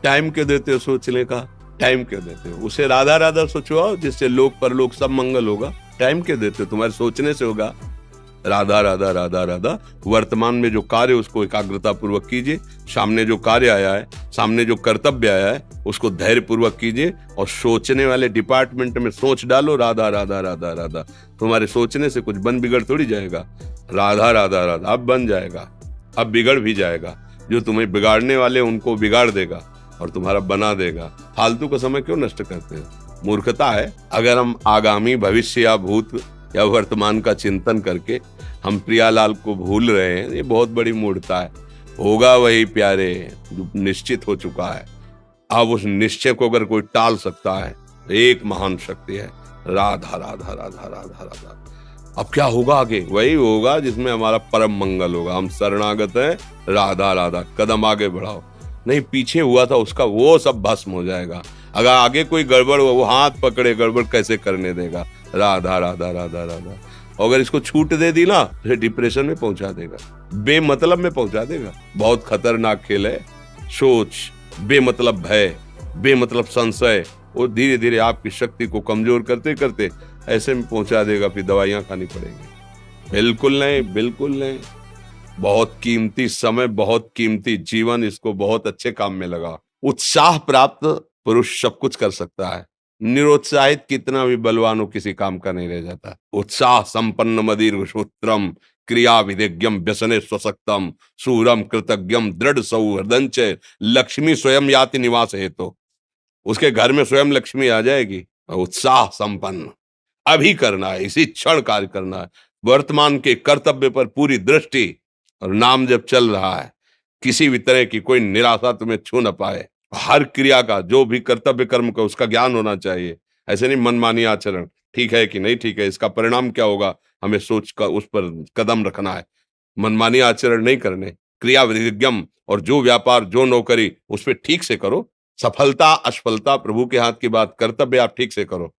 Time क्यों देते हो सोचने का? टाइम क्यों देते हो? उसे राधा राधा सोचवाओ जिससे लोक परलोक सब मंगल होगा। टाइम क्यों देते हो? तुम्हारे सोचने से होगा। राधा राधा राधा राधा। वर्तमान में जो कार्य उसको एकाग्रता पूर्वक कीजिए। सामने जो कार्य आया है, सामने जो कर्तव्य आया है, उसको धैर्य पूर्वक कीजिए और सोचने वाले डिपार्टमेंट में सोच डालो राधा राधा राधा राधा। तुम्हारे सोचने से कुछ बन बिगड़ थोड़ी जाएगा। राधा राधा राधा अब बन जाएगा, अब बिगड़ भी जाएगा। जो तुम्हें बिगाड़ने वाले उनको बिगाड़ देगा और तुम्हारा बना देगा। फालतू का समय क्यों नष्ट करते हैं? मूर्खता है। अगर हम आगामी भविष्य या भूत या वर्तमान का चिंतन करके हम प्रियालाल को भूल रहे हैं, ये बहुत बड़ी मूर्खता है। होगा वही प्यारे जो निश्चित हो चुका है। अब उस निश्चय को अगर कोई टाल सकता है तो एक महान शक्ति है, राधा राधा राधा राधा राधा। अब क्या होगा आगे? वही होगा जिसमें हमारा परम मंगल होगा। हम शरणागत हैं, राधा राधा। कदम आगे बढ़ाओ। नहीं, पीछे हुआ था उसका वो सब भस्म हो जाएगा। अगर आगे कोई गड़बड़ हुआ, वो हाथ पकड़े गड़बड़ कैसे करने देगा? राधा राधा राधा राधा। और अगर इसको छूट दे दी ना तो डिप्रेशन में पहुंचा देगा, बेमतलब में पहुंचा देगा। बहुत खतरनाक खेल है। सोच, बेमतलब भय, बेमतलब संशय, वो धीरे धीरे आपकी शक्ति को कमजोर करते करते ऐसे में पहुंचा देगा, फिर दवाइयां खानी पड़ेगी। बिल्कुल नहीं, बिल्कुल नहीं। बहुत कीमती समय, बहुत कीमती जीवन, इसको बहुत अच्छे काम में लगा। उत्साह प्राप्त पुरुष सब कुछ कर सकता है। निरुत्साहित कितना भी बलवान हो, किसी काम का नहीं रह जाता। उत्साह संपन्न मदीर्घ सूत्रम क्रिया विधिज्ञम व्यसने स्वसक्तम सूरम कृतज्ञम दृढ़ सौहृदंच लक्ष्मी स्वयं याति निवास हेतु। उसके घर में स्वयं लक्ष्मी आ जाएगी। उत्साह संपन्न अभी करना है, इसी क्षण कार्य करना है। वर्तमान के कर्तव्य पर पूरी दृष्टि और नाम जब चल रहा है, किसी भी तरह की कोई निराशा तुम्हें छू न पाए। हर क्रिया का, जो भी कर्तव्य कर्म का, उसका ज्ञान होना चाहिए। ऐसे नहीं मनमानी आचरण, ठीक है कि नहीं ठीक है, इसका परिणाम क्या होगा, हमें सोच कर उस पर कदम रखना है। मनमानी आचरण नहीं करने। क्रिया विधिज्ञम, और जो व्यापार जो नौकरी उस पर ठीक से करो। सफलता असफलता प्रभु के हाथ की बात, कर्तव्य आप ठीक से करो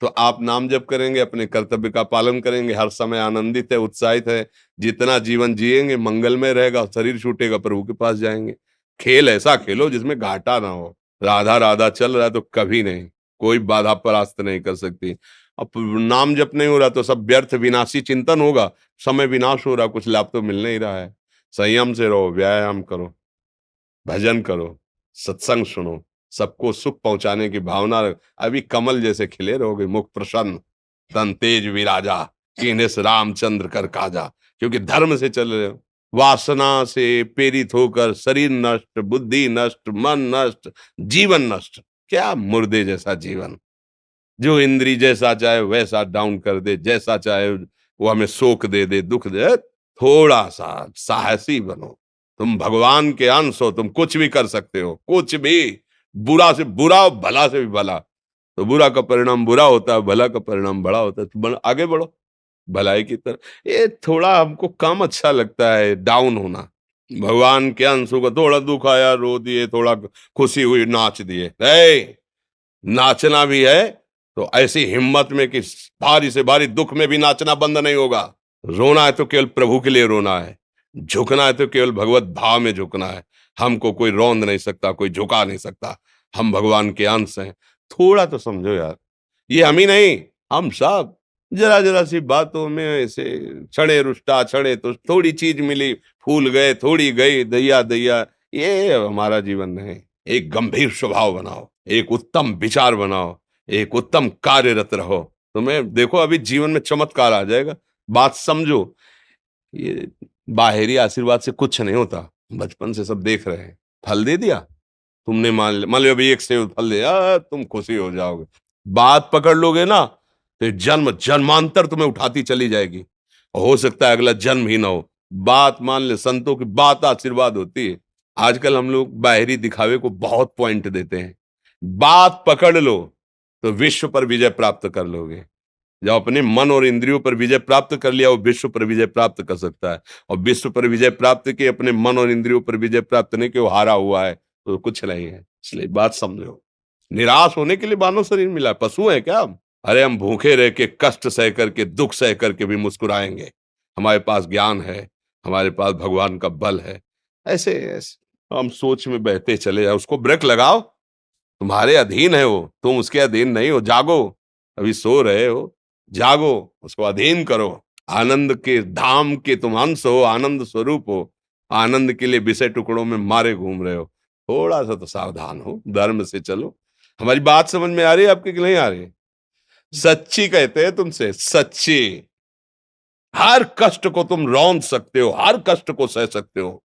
तो आप नाम जप करेंगे, अपने कर्तव्य का पालन करेंगे, हर समय आनंदित है, उत्साहित है। जितना जीवन जिएंगे मंगलमय रहेगा। शरीर छूटेगा, प्रभु के पास जाएंगे। खेल ऐसा खेलो जिसमें घाटा ना हो। राधा राधा चल रहा है तो कभी नहीं, कोई बाधा परास्त नहीं कर सकती। अब नाम जप नहीं हो रहा तो सब व्यर्थ विनाशी चिंतन होगा। समय विनाश हो रहा, कुछ लाभ तो मिल नहीं रहा है। संयम से रहो, व्यायाम करो, भजन करो, सत्संग सुनो, सबको सुख पहुंचाने की भावना अभी कमल जैसे खिले रहोगे। मुख प्रसन्न, तन तेज विराजा, कीन्हिस रामचंद्र कर काजा। क्योंकि धर्म से चल रहे हो। वासना से प्रेरित होकर शरीर नष्ट, बुद्धि नष्ट, मन नष्ट, जीवन नष्ट। क्या मुर्दे जैसा जीवन, जो इंद्री जैसा चाहे वैसा डाउन कर दे, जैसा चाहे वो हमें शोक दे दे, दुख दे। थोड़ा सा साहसी बनो। तुम भगवान के अंश हो, तुम कुछ भी कर सकते हो, कुछ भी। बुरा से बुरा, भला से भी भला। तो बुरा का परिणाम बुरा होता है, भला का परिणाम बड़ा होता है। तो आगे बढ़ो भलाई की तरफ। ये थोड़ा हमको कम अच्छा लगता है डाउन होना। भगवान के अंशों का थोड़ा दुख आया रो दिए, थोड़ा खुशी हुई नाच दिए। नाचना भी है तो ऐसी हिम्मत में कि भारी से भारी दुख में भी नाचना बंद नहीं होगा। रोना है तो केवल प्रभु के लिए रोना है। झुकना है तो केवल भगवत भाव में झुकना है। हमको कोई रौंद नहीं सकता, कोई झुका नहीं सकता। हम भगवान के अंश हैं। थोड़ा तो समझो यार। ये हम ही नहीं, हम सब जरा जरा सी बातों में ऐसे क्षणे रुष्टा क्षणे तो थोड़ी चीज मिली, फूल गए, थोड़ी गई, दैया दैया। ये हमारा नहीं नहीं। एक गंभीर स्वभाव बनाओ, एक उत्तम विचार बनाओ, एक उत्तम कार्यरत रहो। तुम्हें देखो अभी जीवन में चमत्कार आ जाएगा। बात समझो। ये बाहरी आशीर्वाद से कुछ नहीं होता। बचपन से सब देख रहे हैं। फल दे दिया तुमने, मान लो अभी एक सेब फल दिया, तुम खुशी हो जाओगे। बात पकड़ लोगे ना तो जन्म जन्मांतर तुम्हें उठाती चली जाएगी। हो सकता है अगला जन्म ही ना हो। बात मान ले, संतों की बात आशीर्वाद होती है। आजकल हम लोग बाहरी दिखावे को बहुत पॉइंट देते हैं। बात पकड़ लो तो विश्व पर विजय प्राप्त कर लोगे। जब अपने मन और इंद्रियों पर विजय प्राप्त कर लिया, वो विश्व पर विजय प्राप्त कर सकता है। और विश्व पर विजय प्राप्त की, अपने मन और इंद्रियों पर विजय प्राप्त नहीं कि वो हारा हुआ है तो कुछ नहीं है। इसलिए बात समझो। निराश होने के लिए मानव शरीर मिला, पशु है क्या हम? अरे हम भूखे रह के, कष्ट सह करके, दुख सह करके भी मुस्कुराएंगे। हमारे पास ज्ञान है, हमारे पास भगवान का बल है। ऐसे ऐसे हम सोच में बहते चले जाओ, उसको ब्रेक लगाओ। तुम्हारे अधीन है वो, तुम उसके अधीन नहीं हो। जागो, अभी सो रहे हो, जागो, उसको अधीन करो। आनंद के धाम के तुम अंश हो, आनंद स्वरूप हो। आनंद के लिए विषय टुकड़ों में मारे घूम रहे हो। थोड़ा सा तो सावधान हो, धर्म से चलो। हमारी बात समझ में आ रही है आपकी कि नहीं आ रही? सच्ची कहते हैं तुमसे, सच्ची। हर कष्ट को तुम रौंद सकते हो, हर कष्ट को सह सकते हो।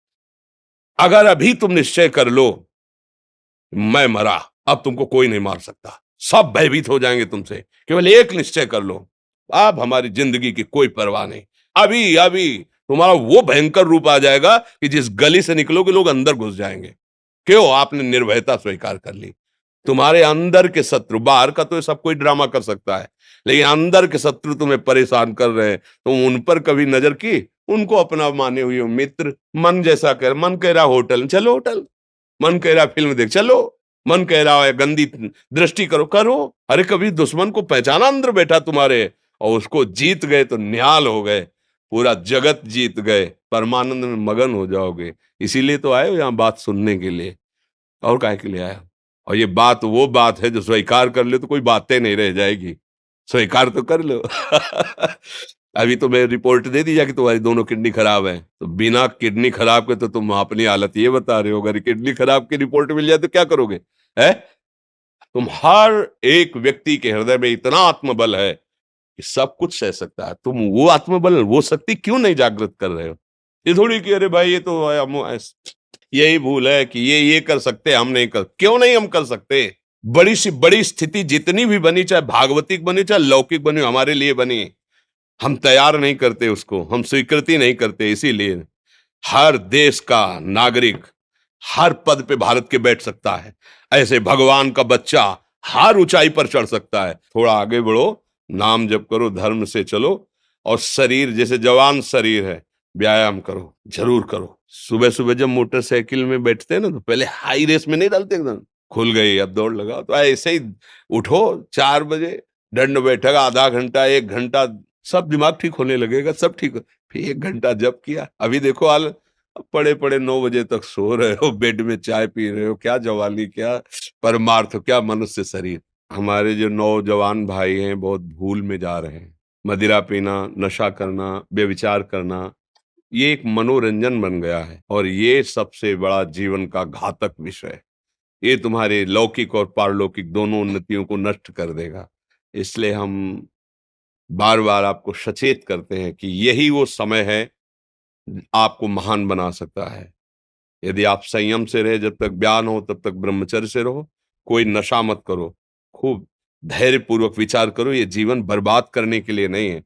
अगर अभी तुम निश्चय कर लो मैं मरा, अब तुमको कोई नहीं मार सकता, सब भयभीत हो जाएंगे तुमसे। केवल एक निश्चय कर लो, अब हमारी जिंदगी की कोई परवाह नहीं। अभी अभी तुम्हारा वो भयंकर रूप आ जाएगा कि जिस गली से निकलोगे लोग अंदर घुस जाएंगे। क्यों? आपने निर्भयता स्वीकार कर ली। तुम्हारे अंदर के शत्रु, बाहर का तो सब कोई ड्रामा कर सकता है, लेकिन अंदर के शत्रु तुम्हें परेशान कर रहे हैं, तुम उन पर कभी नजर की? उनको अपना माने हुए हो मित्र। मन जैसा कर, मन कह रहा होटल चलो होटल, मन कह रहा फिल्म देख चलो, मन कह रहा है गंदी दृष्टि करो करो। अरे कभी दुश्मन को पहचाना अंदर बैठा तुम्हारे, और उसको जीत गए तो निहाल हो गए, पूरा जगत जीत गए, परमानंद में मगन हो जाओगे। इसीलिए तो आए हो यहाँ बात सुनने के लिए, और काहे के लिए आए हो? और ये बात वो बात है जो स्वीकार कर ले तो कोई बातें नहीं रह जाएगी। स्वीकार तो कर लो। अभी तो मैं रिपोर्ट दे दी जा कि तुम्हारी दोनों किडनी खराब है, तो बिना किडनी खराब के तो तुम अपनी हालत ये बता रहे हो, अगर किडनी खराब की रिपोर्ट मिल जाए तो क्या करोगे? है? तुम हर एक व्यक्ति के हृदय में इतना आत्मबल है कि सब कुछ सह सकता है। तुम वो आत्मबल, वो शक्ति क्यों नहीं जागृत कर रहे हो? ये थोड़ी कि अरे भाई ये तो यही भूल है कि ये कर सकते हम नहीं कर, क्यों नहीं हम कर सकते? बड़ी सी बड़ी स्थिति जितनी भी बनी, चाहे भागवतिक बनी चाहे लौकिक बनी, हमारे लिए बनी, हम तैयार नहीं करते उसको, हम स्वीकृति नहीं करते। इसीलिए हर देश का नागरिक हर पद पे भारत के बैठ सकता है, ऐसे भगवान का बच्चा हर ऊंचाई पर चढ़ सकता है। थोड़ा आगे बढ़ो, नाम जप करो, धर्म से चलो, और शरीर जैसे जवान शरीर है, व्यायाम करो, जरूर करो। सुबह सुबह जब मोटरसाइकिल में बैठते हैं ना तो पहले हाई रेस में नहीं डालते, एकदम खुल गई अब दौड़ लगाओ, तो ऐसे ही उठो 4 बजे, दंड बैठक आधा घंटा 1 घंटा, सब दिमाग ठीक होने लगेगा, सब ठीक फिर 1 घंटा जब किया। अभी देखो हाल, पड़े पड़े 9 बजे तक सो रहे हो, बेड में चाय पी रहे हो, क्या जवानी, क्या परमार्थ, क्या मनुष्य शरीर। हमारे जो नौजवान भाई हैं बहुत भूल में जा रहे हैं। मदिरा पीना, नशा करना, व्यभिचार करना, ये एक मनोरंजन बन गया है, और ये सबसे बड़ा जीवन का घातक विषय है। ये तुम्हारे लौकिक और पारलौकिक दोनों उन्नतियों को नष्ट कर देगा। इसलिए हम बार बार आपको सचेत करते हैं कि यही वो समय है आपको महान बना सकता है। यदि आप संयम से रहे, जब तक ज्ञान हो तब तक ब्रह्मचर्य से रहो, कोई नशा मत करो, खूब धैर्य पूर्वक विचार करो। ये जीवन बर्बाद करने के लिए नहीं है,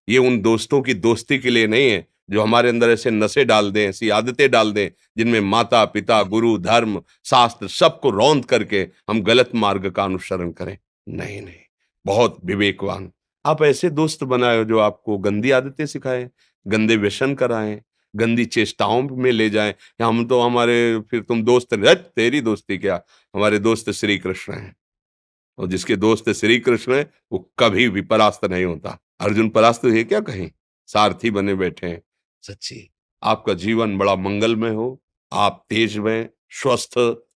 ये उन दोस्तों की दोस्ती के लिए नहीं है जो हमारे अंदर ऐसे नशे डाल दें, ऐसी आदतें डाल दें जिनमें माता पिता गुरु धर्म शास्त्र सबको रौंद करके हम गलत मार्ग का अनुसरण करें। नहीं नहीं, बहुत विवेकवान। आप ऐसे दोस्त बनाए हो जो आपको गंदी आदतें सिखाएं, गंदे व्यसन कराएं, गंदी चेष्टाओं में ले जाएं। या हम तो हमारे, फिर तुम दोस्त नहीं, हट, तेरी दोस्ती क्या, हमारे दोस्त श्री कृष्ण हैं, और जिसके दोस्त श्री कृष्ण है वो कभी भी परास्त नहीं होता। अर्जुन परास्त है क्या कहीं? सारथी बने बैठे हैं। सच्ची आपका जीवन बड़ा मंगलमय हो, आप तेज में स्वस्थ,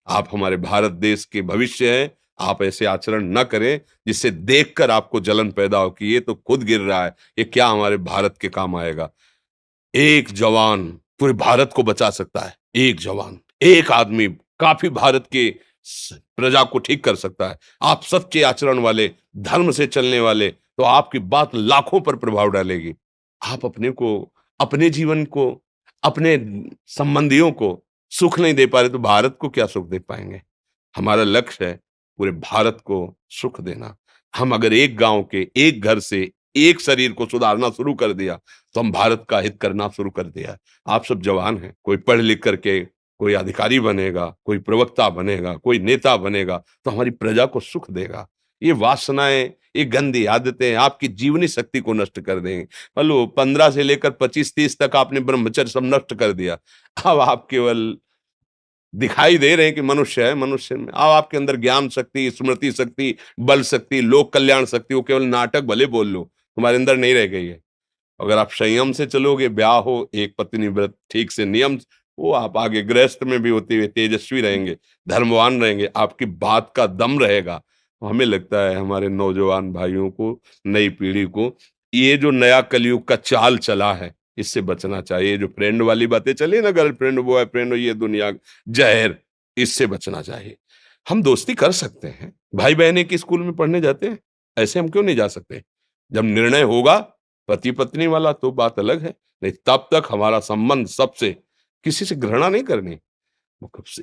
आप हमारे भारत देश के भविष्य हैं। आप ऐसे आचरण न करें जिससे देखकर आपको जलन पैदा हो कि ये तो खुद गिर रहा है, ये क्या हमारे भारत के काम आएगा। एक जवान पूरे भारत को बचा सकता है, एक जवान, एक आदमी काफी भारत के प्रजा को ठीक कर सकता है। आप सच्चे आचरण वाले, धर्म से चलने वाले, तो आपकी बात लाखों पर प्रभाव डालेगी। आप अपने को, अपने जीवन को, अपने संबंधियों को सुख नहीं दे पा रहे तो भारत को क्या सुख दे पाएंगे? हमारा लक्ष्य है पूरे भारत को सुख देना। हम अगर एक गांव के, एक घर से, एक शरीर को सुधारना शुरू कर दिया तो हम भारत का हित करना शुरू कर दिया। आप सब जवान हैं, कोई पढ़ लिख करके कोई अधिकारी बनेगा, कोई प्रवक्ता बनेगा, कोई नेता बनेगा तो हमारी प्रजा को सुख देगा। ये वासनाएं, ये गंदी आदतें आपकी जीवनी शक्ति को नष्ट कर देंगे। हेलो, 15 से लेकर 25-30 तक आपने ब्रह्मचर्य सब नष्ट कर दिया। अब आप केवल दिखाई दे रहे हैं कि मनुष्य है, मनुष्य में अब आपके अंदर ज्ञान शक्ति, स्मृति शक्ति, बल शक्ति, लोक कल्याण शक्ति, वो केवल नाटक भले बोल लो, तुम्हारे अंदर नहीं रह गई है। अगर आप संयम से चलोगे, ब्याह हो, एक पत्नी व्रत ठीक से नियम वो आप आगे गृहस्थ में भी होते हुए तेजस्वी रहेंगे, धर्मवान रहेंगे, आपकी बात का दम रहेगा। हमें लगता है हमारे नौजवान भाइयों को, नई पीढ़ी को, ये जो नया कलयुग का चाल चला है, इससे बचना चाहिए। जो फ्रेंड वाली बातें चली ना, गर्लफ्रेंड, बॉयफ्रेंड, ये दुनिया जहर, इससे बचना चाहिए। हम दोस्ती कर सकते हैं, भाई बहन एक ही स्कूल में पढ़ने जाते हैं, ऐसे हम क्यों नहीं जा सकते? जब निर्णय होगा पति पत्नी वाला तो बात अलग है, नहीं तब तक हमारा संबंध सबसे, किसी से घृणा नहीं करनी।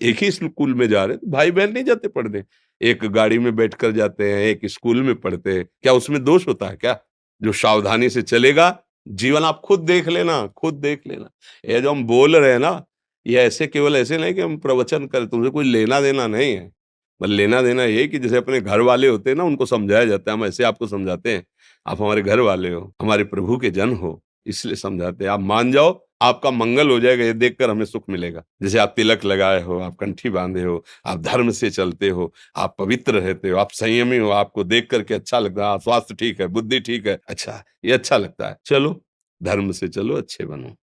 एक ही स्कूल में जा रहे तो भाई बहन नहीं जाते पढ़ने, एक गाड़ी में बैठकर जाते हैं, एक स्कूल में पढ़ते हैं, क्या उसमें दोष होता है क्या? जो सावधानी से चलेगा, जीवन आप खुद देख लेना, खुद देख लेना। ये जो हम बोल रहे हैं ना, ये ऐसे केवल ऐसे नहीं कि हम प्रवचन करें, तुमसे कोई लेना देना नहीं है। बस लेना देना ये कि जैसे अपने घर वाले होते हैं ना, उनको समझाया जाता है, हम ऐसे आपको समझाते हैं, आप हमारे घर वाले हो, हमारे प्रभु के जन हो, इसलिए समझाते हैं। आप मान जाओ, आपका मंगल हो जाएगा, ये देखकर हमें सुख मिलेगा। जैसे आप तिलक लगाए हो, आप कंठी बांधे हो, आप धर्म से चलते हो, आप पवित्र रहते हो, आप संयमी हो, आपको देख करके अच्छा लगता है, स्वास्थ्य ठीक है, बुद्धि ठीक है, अच्छा, ये अच्छा लगता है। चलो, धर्म से चलो, अच्छे बनो।